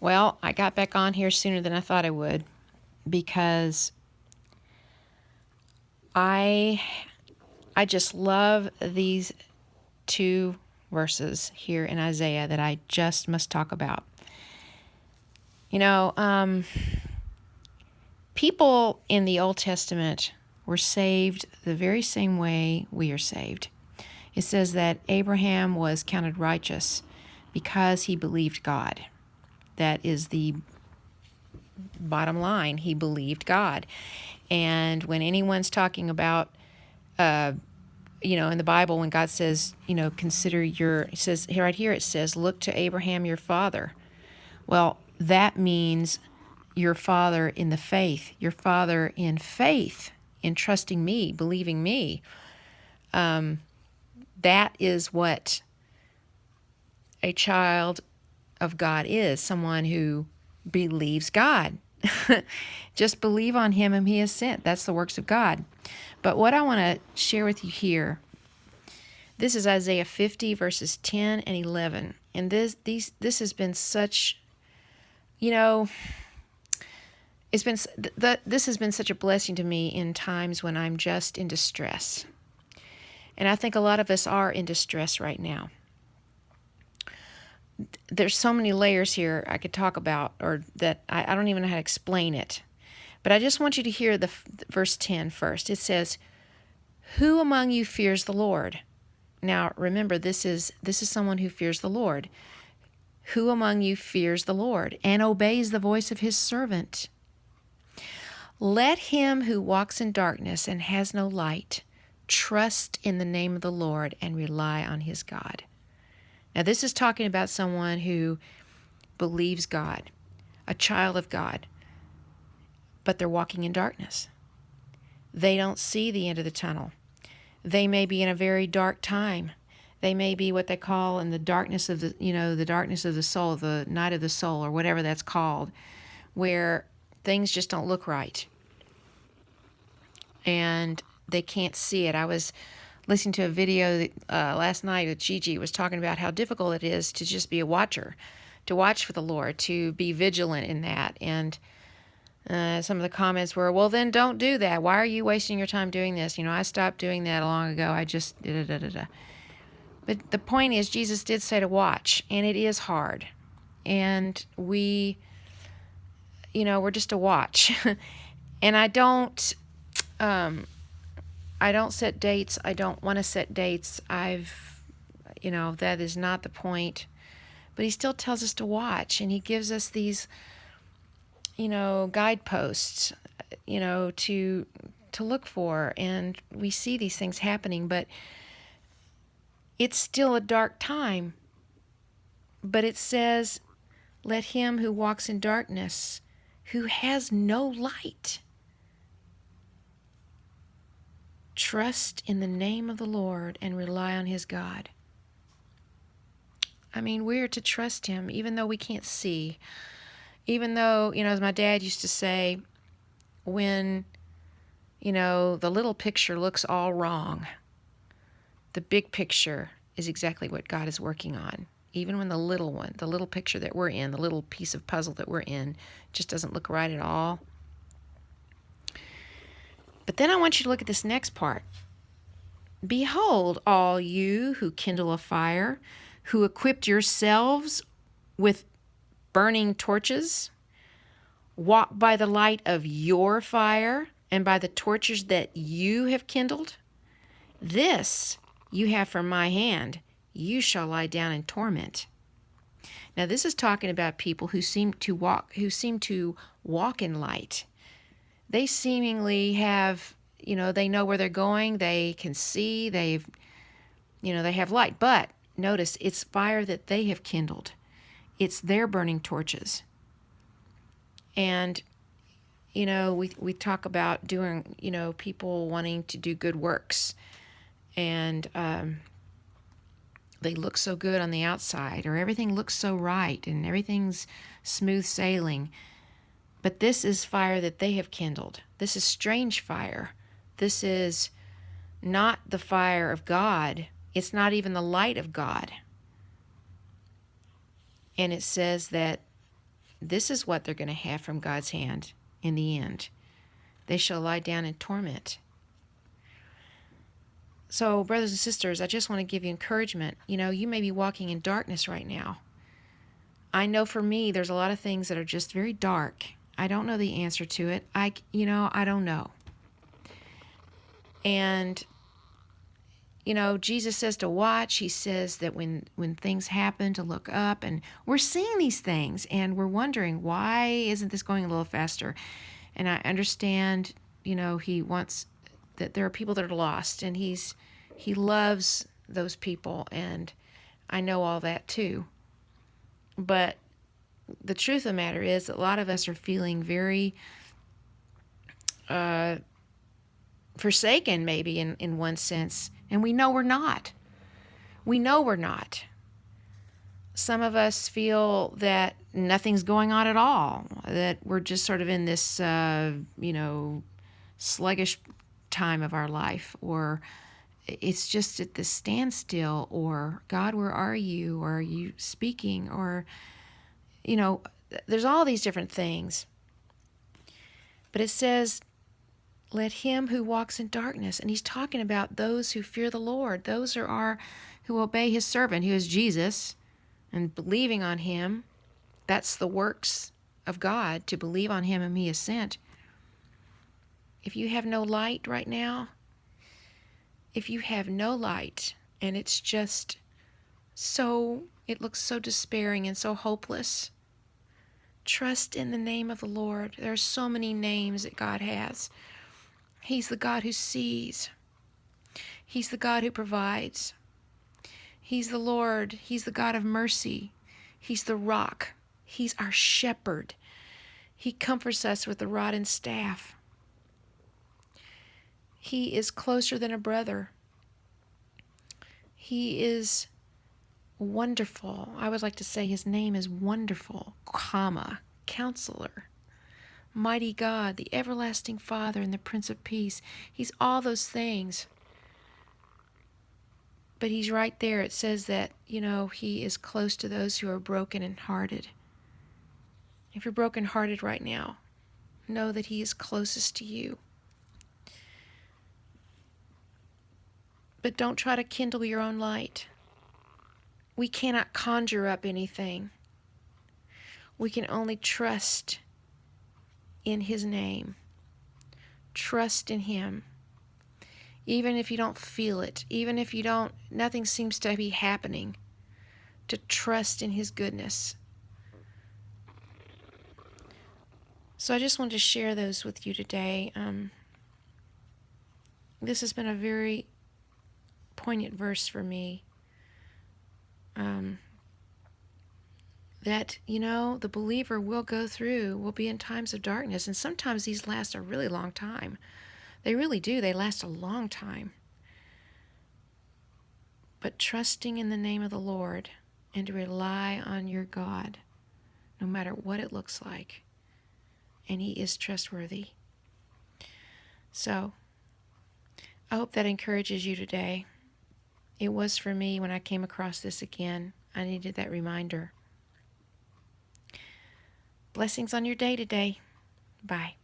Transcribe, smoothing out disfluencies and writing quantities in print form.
Well, I got back on here sooner than I thought I would because I just love these two verses here in Isaiah that I just must talk about. You know, people in the Old Testament were saved the very same way we are saved. It says that Abraham was counted righteous because he believed God. That is the bottom line. He believed God. And when anyone's talking about, in the Bible, when God says, consider it says here, right here, it says, look to Abraham, your father. Well, that means your father in the faith, your father in faith, in trusting me, believing me. That is what a child of God is, someone who believes God. Just believe on him whom he has sent. That's the works of God. But what I want to share with you here, this is Isaiah 50 verses 10 and 11. And this has been such, this has been such a blessing to me in times when I'm just in distress. And I think a lot of us are in distress right now. There's so many layers here I could talk about, or that I don't even know how to explain it. But I just want you to hear the verse 10 first. It says, "Who among you fears the Lord?" Now, remember, this is someone who fears the Lord. Who among you fears the Lord and obeys the voice of his servant? Let him who walks in darkness and has no light trust in the name of the Lord and rely on his God. Now, this is talking about someone who believes God, a child of God, but they're walking in darkness. They don't see the end of the tunnel. They may be in a very dark time. They may be what they call in the darkness of the darkness of the soul, the night of the soul, or whatever that's called, where things just don't look right. And they can't see it. I was listening to a video last night that Gigi was talking about how difficult it is to just be a watcher, to watch for the Lord, to be vigilant in that. And some of the comments were, well, then don't do that. Why are you wasting your time doing this? I stopped doing that long ago. I just da-da-da-da-da. But the point is, Jesus did say to watch, and it is hard. And we're just to watch. And I don't set dates. I don't want to set dates. That is not the point. But he still tells us to watch, and he gives us these, guideposts, to look for. And we see these things happening, but it's still a dark time. But it says, let him who walks in darkness, who has no light, trust in the name of the Lord and rely on his God. I mean, we're to trust him even though we can't see. Even though, as my dad used to say, when, the little picture looks all wrong, the big picture is exactly what God is working on. Even when the little picture that we're in, the little piece of puzzle that we're in, just doesn't look right at all. But then I want you to look at this next part. Behold, all you who kindle a fire, who equipped yourselves with burning torches, walk by the light of your fire and by the torches that you have kindled. This you have from my hand. You shall lie down in torment. Now, this is talking about people who seem to walk in light. They seemingly have, they know where they're going. They can see. They have light. But notice, it's fire that they have kindled. It's their burning torches. And, we talk about doing, people wanting to do good works. And they look so good on the outside, or everything looks so right, and everything's smooth sailing. But this is fire that they have kindled. This is strange fire. This is not the fire of God. It's not even the light of God. And it says that this is what they're going to have from God's hand in the end. They shall lie down in torment. So, brothers and sisters, I just want to give you encouragement. You may be walking in darkness right now. I know for me, there's a lot of things that are just very dark. I don't know the answer to it. I don't know. And, Jesus says to watch. He says that when things happen, to look up. And we're seeing these things, and we're wondering, why isn't this going a little faster? And I understand, he wants that there are people that are lost, and he loves those people, and I know all that too. But the truth of the matter is that a lot of us are feeling very forsaken, maybe in one sense, and we know we're not. We know we're not. Some of us feel that nothing's going on at all, that we're just sort of in this, sluggish time of our life, or it's just at this standstill, or God, where are you? Or are you speaking? Or, there's all these different things. But it says, let him who walks in darkness, and he's talking about those who fear the Lord. Those are who obey his servant, who is Jesus, and believing on him. That's the works of God, to believe on him whom he has sent. If you have no light right now, if you have no light, and it's just it looks so despairing and so hopeless, trust in the name of the Lord. There are so many names that God has. He's the God who sees. He's the God who provides. He's the Lord. He's the God of mercy. He's the rock. He's our shepherd. He comforts us with the rod and staff. He is closer than a brother. He is wonderful. I would like to say his name is Wonderful, Counselor, Mighty God, the Everlasting Father, and the Prince of Peace. He's all those things. But he's right there. It says that, he is close to those who are broken and hearted. If you're brokenhearted right now, know that he is closest to you. But don't try to kindle your own light. We cannot conjure up anything. We can only trust in his name. Trust in him. Even if you don't feel it, even if nothing seems to be happening, to trust in his goodness. So I just wanted to share those with you today. This has been a very poignant verse for me. That, the believer will be in times of darkness, and sometimes these last a really long time. They really do. They last a long time. But trusting in the name of the Lord and to rely on your God, no matter what it looks like. And he is trustworthy. So, I hope that encourages you today. It was for me when I came across this again. I needed that reminder. Blessings on your day today. Bye.